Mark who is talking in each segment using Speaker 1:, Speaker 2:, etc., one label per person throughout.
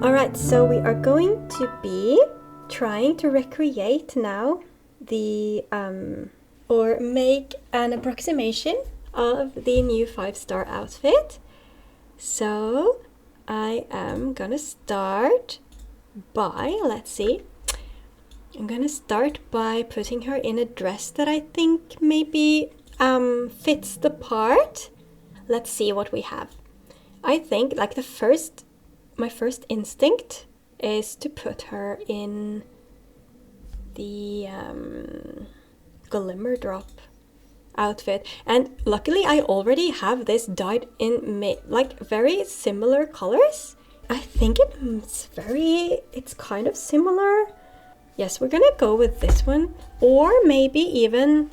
Speaker 1: Alright, so we are going to be trying to recreate now the, or make an approximation of the new 5-star outfit. So I am gonna start by, let's see, I'm gonna start by putting her in a dress that I think maybe fits the part. Let's see what we have. I think like my first instinct is to put her in the glimmer drop outfit, and luckily I already have this dyed in like very similar colors. I think it's kind of similar. Yes, we're gonna go with this one, or maybe even,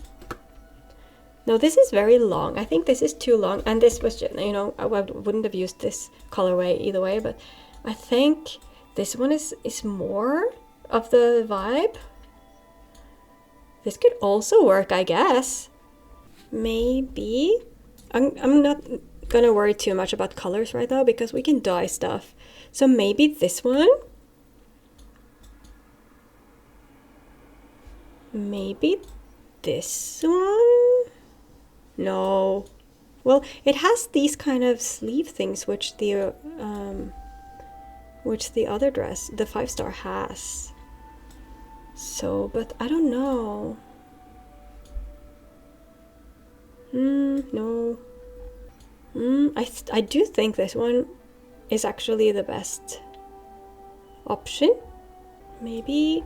Speaker 1: no, this is very long. I think this is too long, and this was just, you know, I wouldn't have used this colorway either way, but I think this one is more of the vibe. This could also work, I guess. Maybe. I'm not gonna worry too much about colors right now because we can dye stuff. So maybe this one. Maybe this one? No. Well, it has these kind of sleeve things which the other dress, the 5-star, has. So, but I don't know. No. I do think this one is actually the best option. Maybe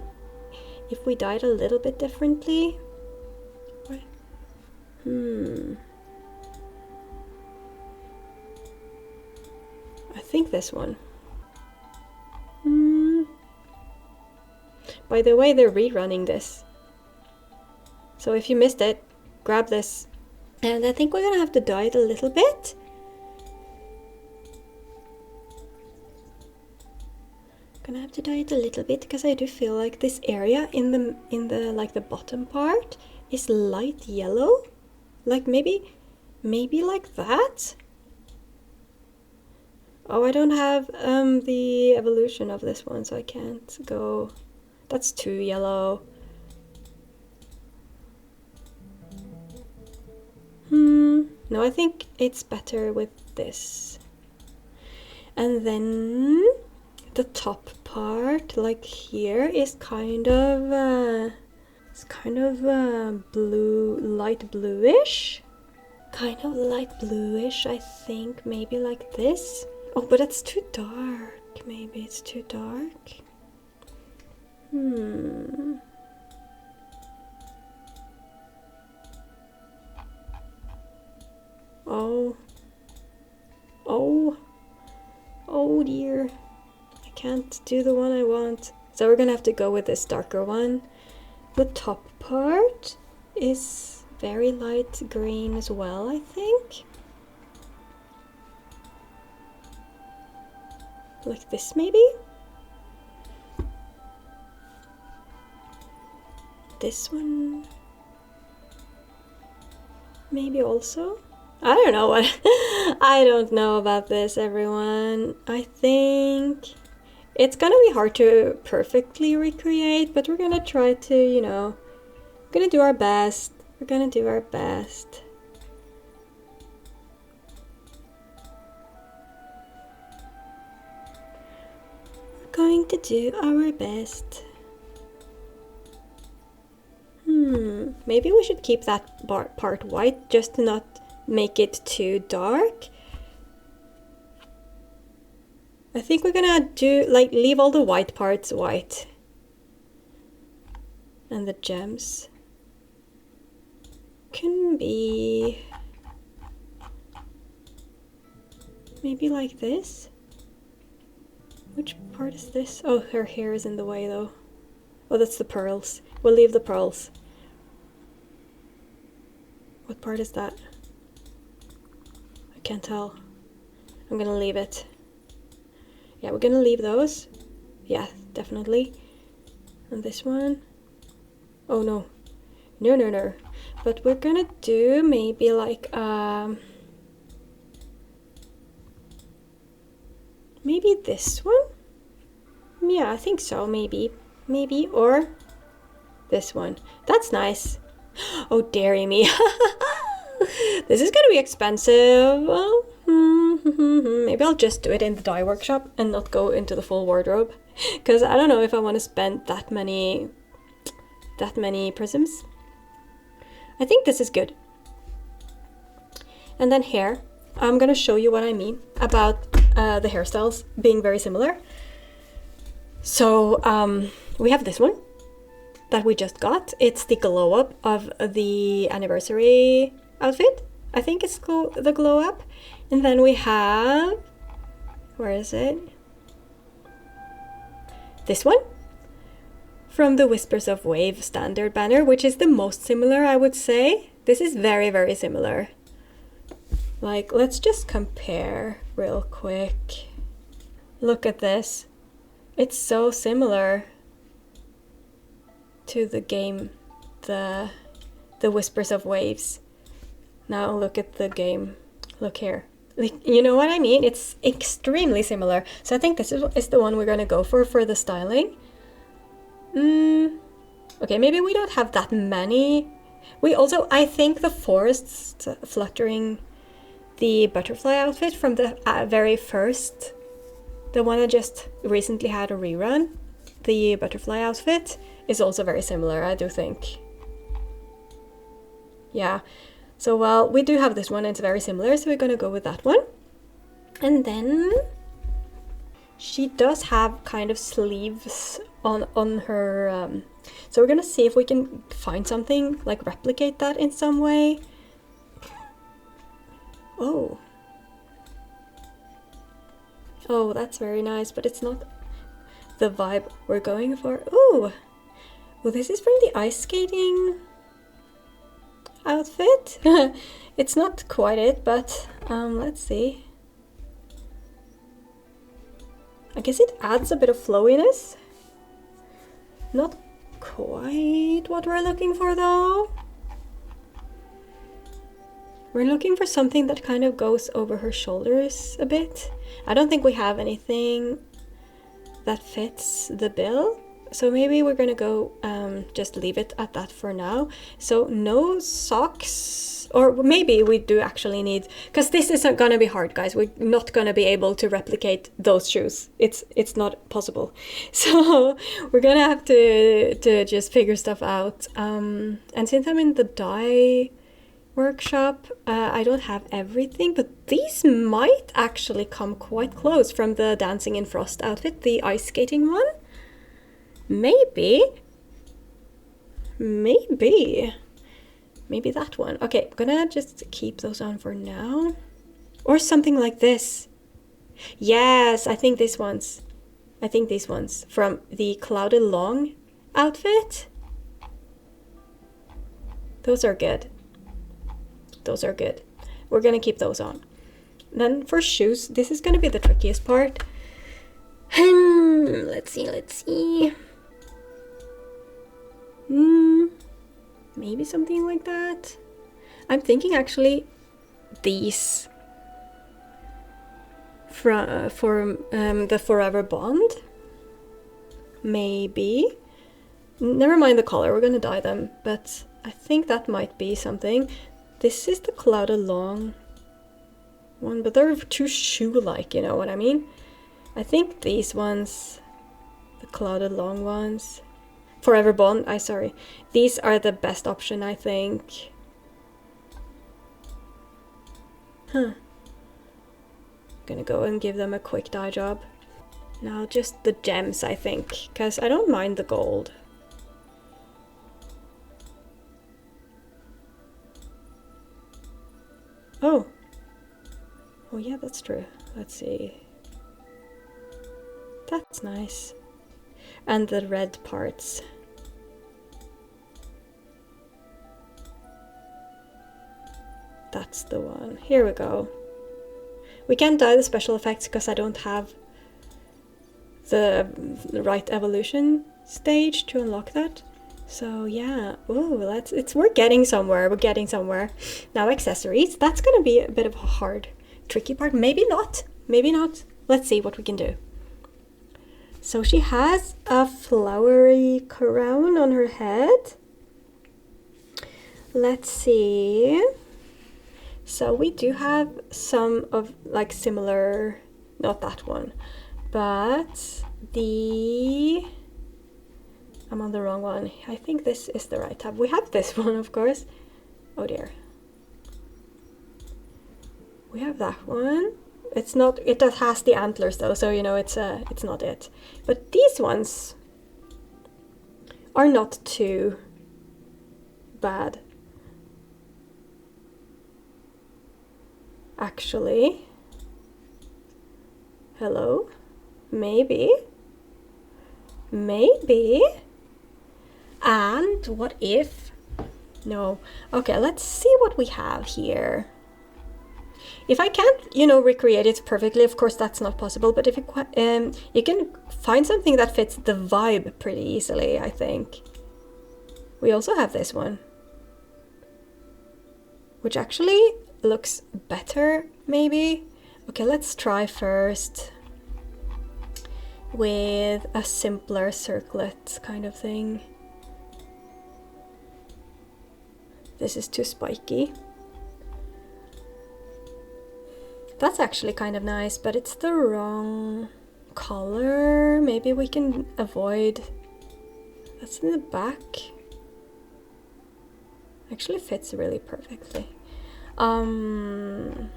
Speaker 1: if we dyed a little bit differently. I think this one. By the way, they're rerunning this. So if you missed it, grab this. And I think we're gonna have to dye it a little bit. Gonna have to dye it a little bit because I do feel like this area in the like the bottom part is light yellow. Like maybe like that. Oh, I don't have the evolution of this one, so I can't go. That's too yellow. No, I think it's better with this. And then the top part, like here, is kind of blue, light bluish. Kind of light bluish, I think. Maybe like this. Oh, but it's too dark. Maybe it's too dark. Oh dear. I can't do the one I want. So we're gonna have to go with this darker one. The top part is very light green as well, I think. Like this maybe? This one maybe also? I don't know what I don't know about this, everyone. I think it's gonna be hard to perfectly recreate, but we're gonna try to, you know, we're gonna do our best. We're gonna do our best. We're going to do our best. Maybe we should keep that part white just to not make it too dark. I think we're gonna do, like, leave all the white parts white. And the gems can be maybe like this. Which part is this? Oh, her hair is in the way though. Oh, that's the pearls. We'll leave the pearls. What part is that? I can't tell. I'm gonna leave it. Yeah, we're gonna leave those. Yeah, definitely. And this one. Oh no. No. But we're gonna do maybe like maybe this one? Yeah, I think so, maybe. Maybe, or this one. That's nice. Oh, dairy me. This is gonna be expensive. Well, maybe I'll just do it in the dye workshop and not go into the full wardrobe. Because I don't know if I want to spend that many prisms. I think this is good. And then hair. I'm gonna show you what I mean about the hairstyles being very similar. So we have this one that we just got. It's the glow up of the anniversary outfit. I think it's the glow up. And then we have, where is it? This one from the Whispers of Wave standard banner, which is the most similar, I would say. This is very, very similar. Like, let's just compare real quick. Look at this. It's so similar to the game, the Whispers of Waves. Now look at the game. Look here. Like, you know what I mean? It's extremely similar. So I think this is the one we're gonna go for the styling. Okay, maybe we don't have that many. We also, I think the forests fluttering the butterfly outfit from the very first, the one I just recently had a rerun, the butterfly outfit, is also very similar, I do think. Yeah, so well, we do have this one and it's very similar, so we're gonna go with that one. And then she does have kind of sleeves on her, so we're gonna see if we can find something, like replicate that in some way. Oh, that's very nice, but it's not the vibe we're going for. Ooh, well, this is from the ice skating outfit. It's not quite it, but let's see. I guess it adds a bit of flowiness. Not quite what we're looking for though. We're looking for something that kind of goes over her shoulders a bit. I don't think we have anything that fits the bill. So maybe we're gonna go just leave it at that for now. So no socks, or maybe we do actually need, because this isn't gonna be hard, guys. We're not gonna be able to replicate those shoes. It's not possible. So we're gonna have to just figure stuff out. And since I'm in the dye workshop, I don't have everything, but these might actually come quite close from the Dancing in Frost outfit, the ice skating one. Maybe that one. Okay, I'm gonna just keep those on for now. Or something like this. Yes, I think these ones from the Clouded Long outfit. Those are good. We're gonna keep those on. Then for shoes, this is gonna be the trickiest part. Let's see. Maybe something like that. I'm thinking actually these for the Forever Bond. Maybe. Never mind the color, we're gonna dye them, but I think that might be something. This is the Clouded Long one, but they're too shoe-like, you know what I mean? I think these ones, the Clouded Long ones, Forever Bond, sorry. These are the best option, I think. Gonna go and give them a quick dye job. Now just the gems, I think, because I don't mind the gold. Oh yeah, that's true. Let's see. That's nice. And the red parts. That's the one. Here we go. We can't dye the special effects because I don't have the right evolution stage to unlock that. So yeah, ooh, we're getting somewhere. Now accessories, that's gonna be a bit of a hard, tricky part. Maybe not. Let's see what we can do. So she has a flowery crown on her head. Let's see. So we do have some of like similar, not that one, but I'm on the wrong one. I think this is the right tab. We have this one, of course. Oh dear. We have that one. It's not, it does has the antlers though, so you know it's not it. But these ones are not too bad. Actually. Hello? Maybe. Maybe. And what if? No. Okay, let's see what we have here. If I can't, you know, recreate it perfectly, of course that's not possible, but if you can find something that fits the vibe pretty easily, I think. We also have this one, which actually looks better, maybe. Okay, let's try first with a simpler circlet kind of thing. This is too spiky. That's actually kind of nice, but it's the wrong color. Maybe we can avoid. That's in the back. Actually fits really perfectly. I'm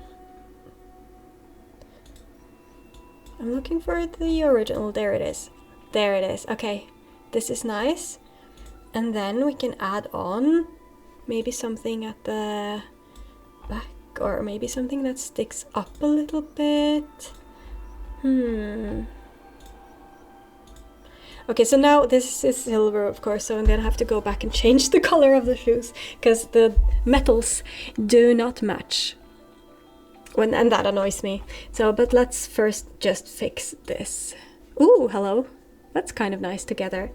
Speaker 1: looking for the original. There it is. There it is. Okay, this is nice. And then we can add on maybe something at the back, or maybe something that sticks up a little bit. Okay, so now this is silver, of course, so I'm gonna have to go back and change the color of the shoes because the metals do not match. And that annoys me. So, but let's first just fix this. Ooh, hello. That's kind of nice together.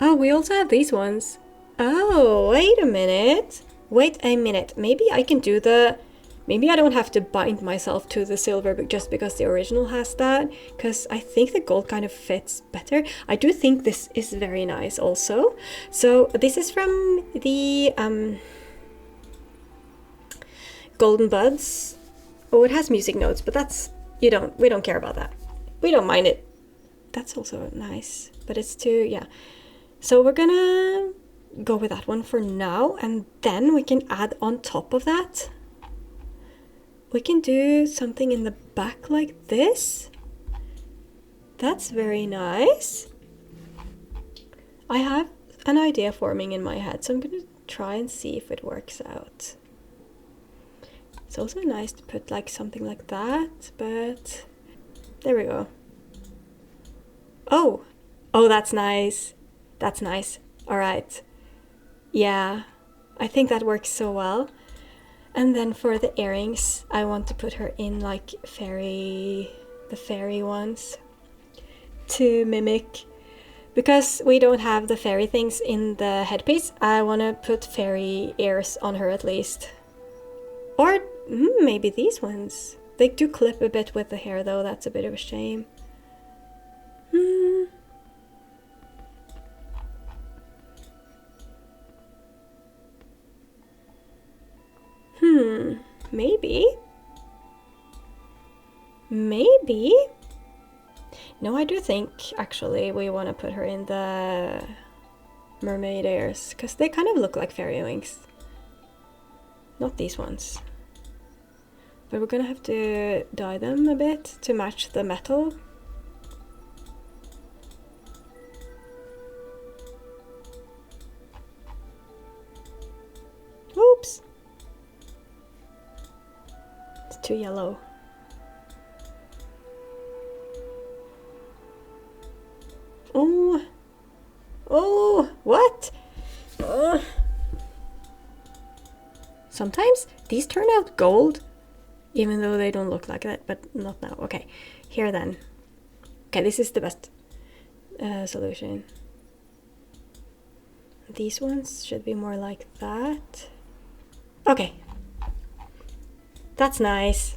Speaker 1: Oh, we also have these ones. Oh, wait a minute. Wait a minute. Maybe I can do the... Maybe I don't have to bind myself to the silver just because the original has that. Because I think the gold kind of fits better. I do think this is very nice also. So this is from the Golden Buds. Oh, it has music notes, but that's... we don't care about that. We don't mind it. That's also nice, but it's too... yeah. So we're gonna go with that one for now, and then we can add on top of that. We can do something in the back like this. That's very nice. I have an idea forming in my head, so I'm gonna try and see if it works out. It's also nice to put like something like that, but there we go. Oh, that's nice. That's nice. All right. Yeah, I think that works so well. And then for the earrings, I want to put her in like the fairy ones to mimic. Because we don't have the fairy things in the headpiece, I want to put fairy ears on her at least. Or maybe these ones. They do clip a bit with the hair though, that's a bit of a shame. Maybe. Maybe. No, I do think actually we want to put her in the mermaid ears because they kind of look like fairy wings. Not these ones. But we're gonna have to dye them a bit to match the metal. Oops. It's too yellow. Oh, what? Sometimes these turn out gold, even though they don't look like that, but not now. Okay, here then. Okay, this is the best solution. These ones should be more like that. Okay. That's nice.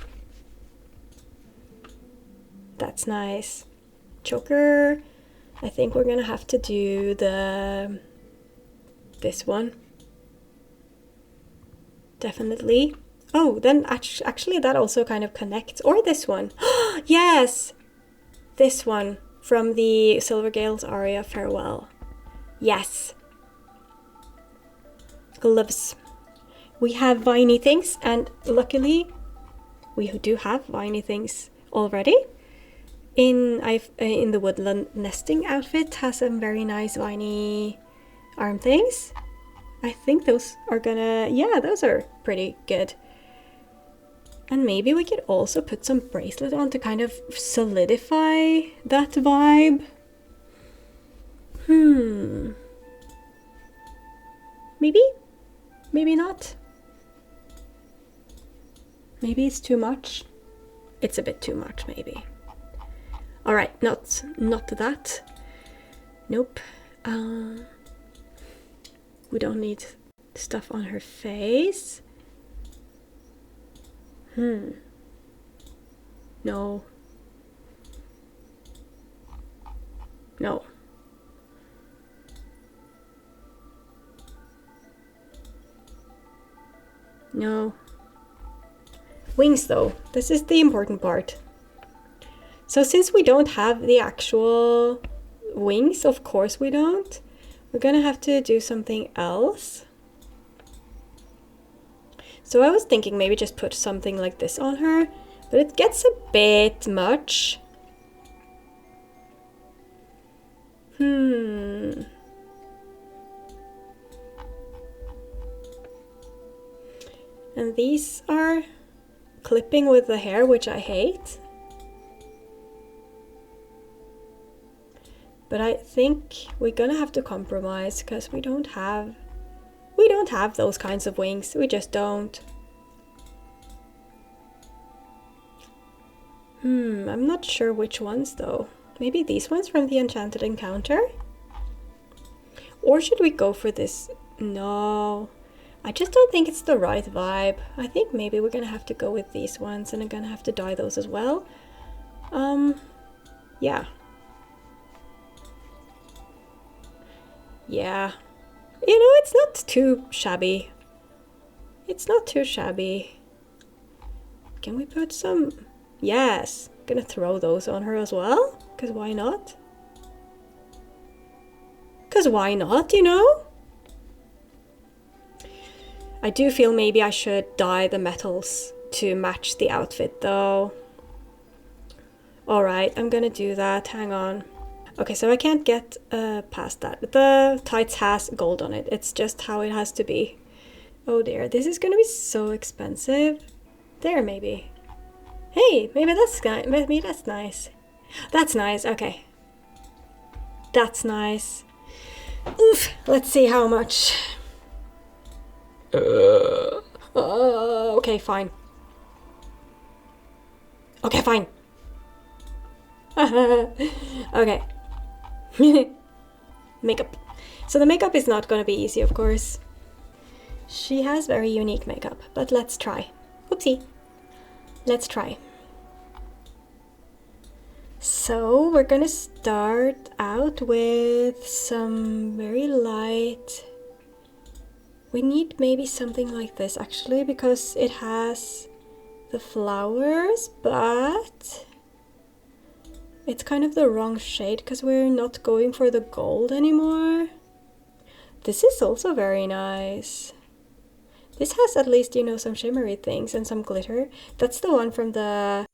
Speaker 1: That's nice. choker. I think we're gonna have to do this one. Definitely. Oh, then actually that also kind of connects. Or this one. Yes! This one from the Silvergale's aria, Farewell. Yes. Gloves. We have viney things, and luckily we do have viney things already. In the woodland nesting outfit has some very nice viney arm things. I think those are gonna, yeah, those are pretty good. And maybe we could also put some bracelet on to kind of solidify that vibe. Maybe? Maybe not. Maybe it's too much. It's a bit too much, maybe. All right, not that. Nope. We don't need stuff on her face. No. No. No. Wings though, this is the important part. So since we don't have the actual wings, of course we don't, we're gonna have to do something else. So I was thinking maybe just put something like this on her, but it gets a bit much. And these are clipping with the hair, which I hate. But I think we're gonna have to compromise because we don't have those kinds of wings. We just don't. I'm not sure which ones though. Maybe these ones from the Enchanted Encounter? Or should we go for this? No. I just don't think it's the right vibe. I think maybe we're gonna have to go with these ones, and I'm gonna have to dye those as well. Yeah. Yeah. You know, it's not too shabby. It's not too shabby. Can we put some... Yes. Gonna throw those on her as well. Because why not? Because why not, you know? I do feel maybe I should dye the metals to match the outfit though. Alright, I'm gonna do that. Hang on. Okay, so I can't get past that. But the tights has gold on it. It's just how it has to be. Oh dear, this is gonna be so expensive. There, maybe. Hey, maybe that's nice. That's nice, okay. That's nice. Oof, let's see how much. Okay, fine. Okay, fine. Okay. Makeup. So the makeup is not gonna be easy, of course. She has very unique makeup, but let's try. Oopsie. Let's try. So we're gonna start out with some very light. We need maybe something like this actually, because it has the flowers, but it's kind of the wrong shade because we're not going for the gold anymore. This is also very nice. This has at least, you know, some shimmery things and some glitter. That's the one from the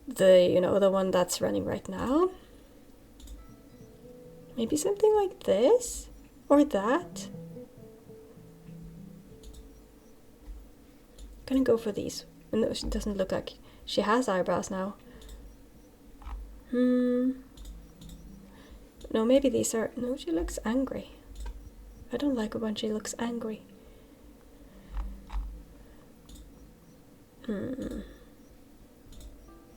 Speaker 1: one that's running right now. Maybe something like this or that. I'm gonna go for these. No, she doesn't look like she has eyebrows now. No, maybe these are... No, she looks angry. I don't like it when she looks angry.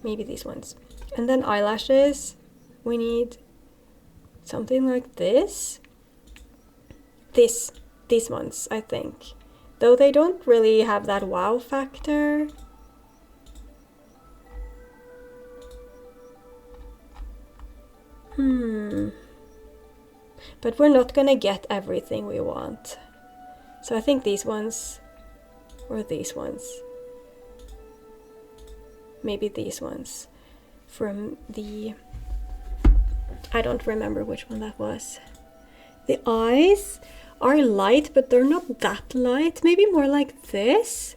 Speaker 1: Maybe these ones. And then eyelashes. We need something like this. These ones, I think. Though they don't really have that wow factor. But we're not gonna get everything we want. So I think these ones, or these ones. Maybe these ones. From the... I don't remember which one that was. The eyes are light, but they're not that light. Maybe more like this.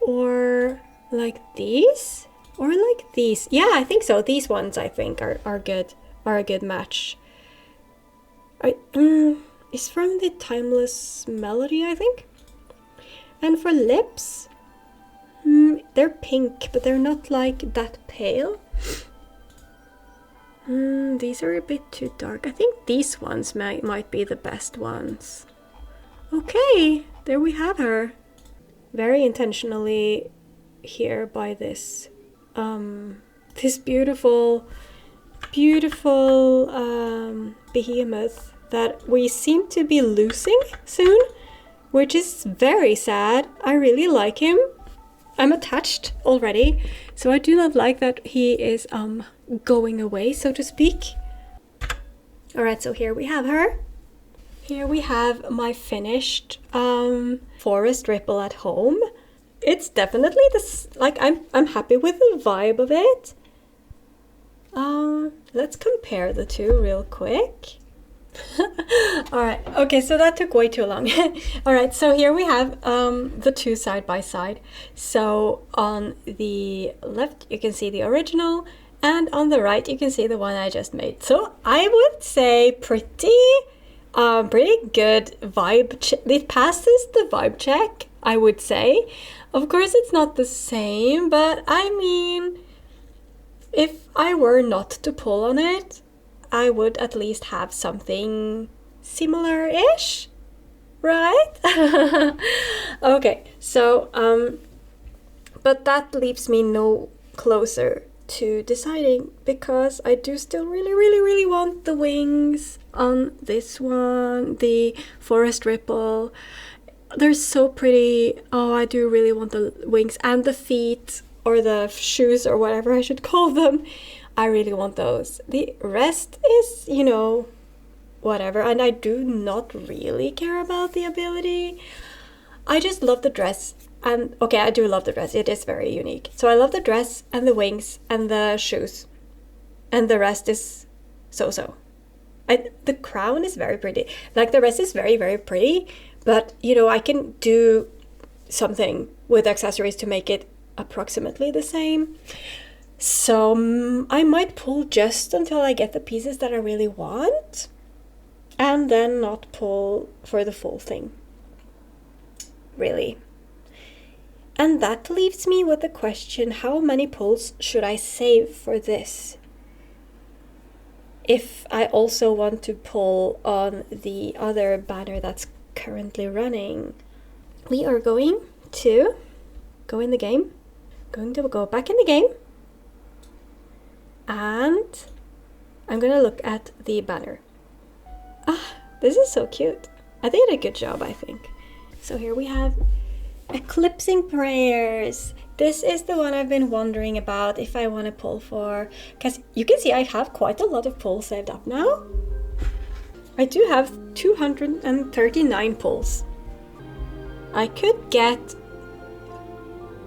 Speaker 1: Or like these. Or like these. Yeah, I think so. These ones, I think, are good. Are a good match. It's from the Timeless Melody, I think. And for lips, they're pink, but they're not like that pale. These are a bit too dark. I think these ones might be the best ones. Okay, there we have her. Very intentionally here by this this beautiful behemoth that we seem to be losing soon, which is very sad. I really like him. I'm attached already, so I do not like that he is going away, so to speak. Alright, so here we have her. Here we have my finished forest ripple at home. It's definitely this, like, I'm happy with the vibe of it. Let's compare the two real quick. Alright, okay, so that took way too long. Alright, so here we have the two side by side. So on the left you can see the original, and on the right you can see the one I just made. So I would say pretty good vibe. It passes the vibe check, I would say. Of course it's not the same, but I mean, if I were not to pull on it, I would at least have something similar-ish, right? Okay, so, but that leaves me no closer to deciding, because I do still really want the wings on this one, the forest ripple. They're so pretty. Oh, I do really want the wings and the feet, or the shoes, or whatever I should call them. I really want those. The rest is, you know, whatever. And I do not really care about the ability. I just love the dress. And okay, I do love the dress. It is very unique. So I love the dress and the wings and the shoes. And the rest is so-so. The crown is very pretty. Like, the rest is very pretty. But, you know, I can do something with accessories to make it approximately the same. So I might pull just until I get the pieces that I really want, and then not pull for the full thing, really. And that leaves me with the question, how many pulls should I save for this? If I also want to pull on the other banner that's currently running. We are going to go in the game. Going to go back in the game. And I'm gonna look at the banner. This is so cute. I did a good job, I think. So here we have Eclipsing Prayers. This is the one I've been wondering about if I want to pull for, because you can see I have quite a lot of pulls saved up now. I do have 239 pulls. I could get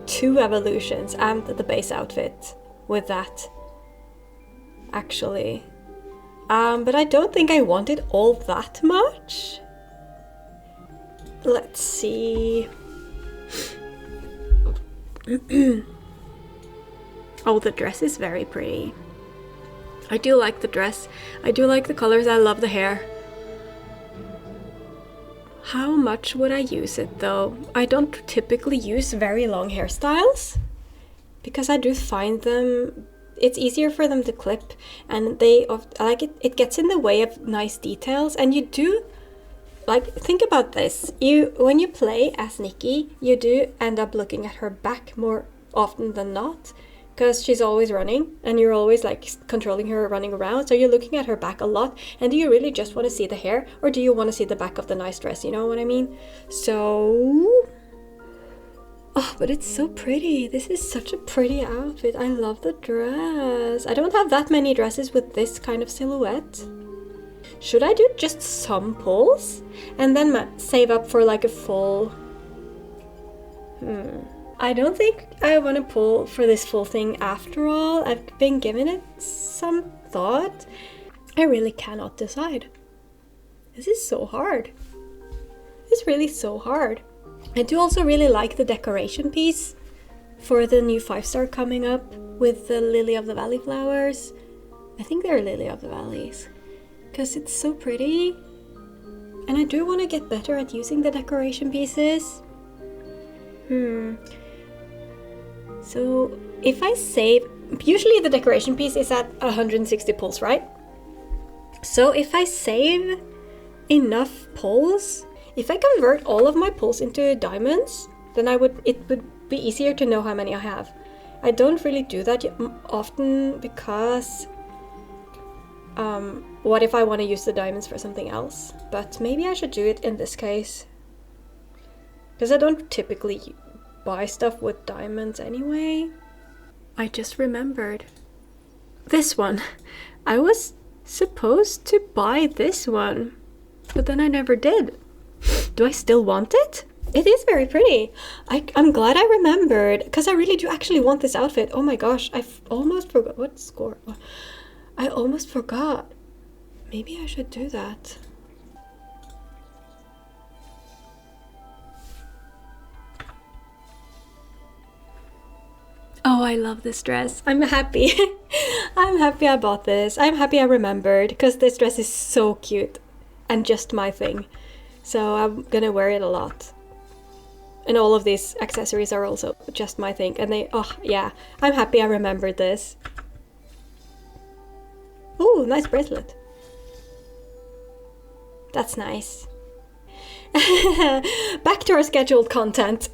Speaker 1: 2 evolutions and the base outfit with that, actually. But I don't think I wanted all that much. Let's see. Oh, the dress is very pretty. I do like the dress. I do like the colors. I love the hair. How much would I use it though? I don't typically use very long hairstyles because I do find them, it's easier for them to clip, and it gets in the way of nice details. And you do, like, think about this. When you play as Nikki, you do end up looking at her back more often than not, because she's always running and you're always like controlling her running around, so you're looking at her back a lot. And do you really just want to see the hair, or do you want to see the back of the nice dress? You know what I mean? So Oh, but it's so pretty. This is such a pretty outfit. I love the dress. I don't have that many dresses with this kind of silhouette. Should I do just some pulls and then save up for like a full... I don't think I want to pull for this full thing after all. I've been giving it some thought. I really cannot decide. This is so hard. It's really so hard. I do also really like the decoration piece for the new 5-star coming up with the Lily of the Valley flowers. I think they're Lily of the Valleys because it's so pretty. And I do want to get better at using the decoration pieces. So if I save, usually the decoration piece is at 160 pulls, right? So if I save enough pulls, if I convert all of my pulls into diamonds, then it would be easier to know how many I have. I don't really do that often because what if I want to use the diamonds for something else? But maybe I should do it in this case. Because I don't typically buy stuff with diamonds anyway. I just remembered. This one. I was supposed to buy this one, but then I never did. Do I still want it? It is very pretty. I'm glad I remembered, because I really do actually want this outfit. Oh my gosh, I almost forgot. What score? I almost forgot. Maybe I should do that. Oh, I love this dress. I'm happy. I'm happy I bought this. I'm happy I remembered, because this dress is so cute and just my thing. So I'm gonna wear it a lot. And all of these accessories are also just my thing. And oh yeah, I'm happy I remembered this. Ooh, nice bracelet. That's nice. Back to our scheduled content.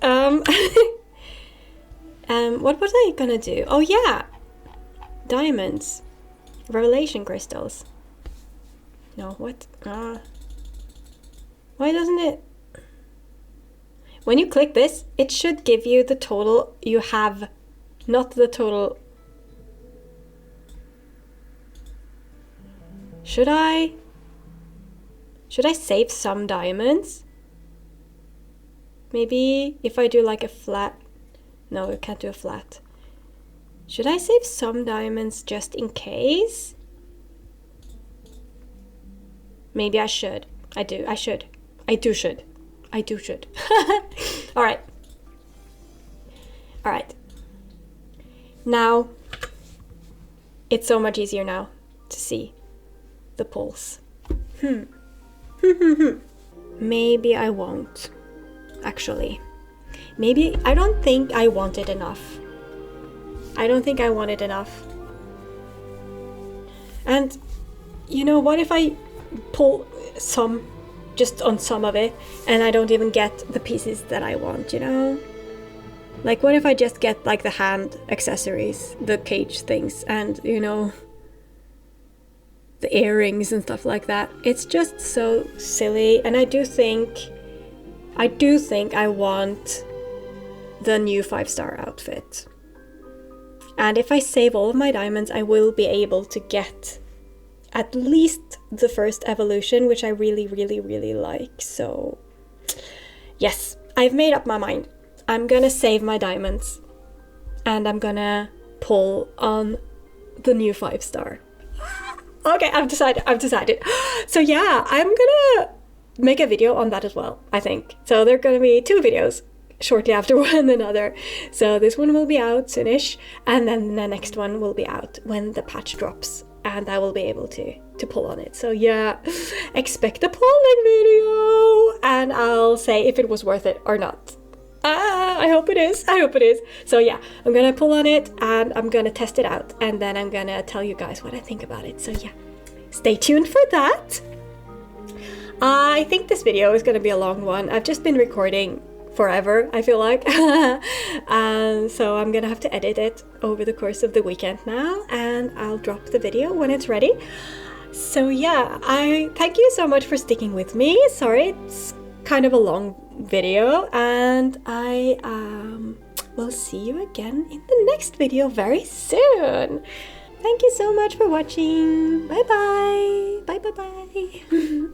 Speaker 1: What was I gonna do? Oh yeah, diamonds, revelation crystals. No, what? Why doesn't it? When you click this, it should give you the total you have, not the total. Should I save some diamonds? Maybe if I do like a flat. No, I can't do a flat. Should I save some diamonds just in case? Maybe I should. I should. All right. Now, it's so much easier now to see the pulse. Maybe I won't, actually. Maybe, I don't think I want it enough. And, you know, what if I pull some, just on some of it, and I don't even get the pieces that I want, you know? Like, what if I just get, like, the hand accessories, the cage things, and, you know, the earrings and stuff like that. It's just so silly, and I do think I want the new 5-star outfit. And if I save all of my diamonds, I will be able to get at least the first evolution, which I really, really, really like. So yes, I've made up my mind. I'm gonna save my diamonds and I'm gonna pull on the new 5-star. Okay, I've decided. So yeah, I'm gonna make a video on that as well, I think. So there are gonna be 2 videos shortly after one another. So this one will be out soonish, and then the next one will be out when the patch drops, and I will be able to pull on it. So yeah, expect a pulling video, and I'll say if it was worth it or not. I hope it is. So yeah, I'm gonna pull on it and I'm gonna test it out, and then I'm gonna tell you guys what I think about it. So yeah, stay tuned for that. I think this video is gonna be a long one. I've just been recording forever, I feel like. So I'm gonna have to edit it over the course of the weekend now, and I'll drop the video when it's ready. So yeah, I thank you so much for sticking with me. Sorry, it's kind of a long video, and I will see you again in the next video very soon. Thank you so much for watching. Bye bye. Bye bye bye.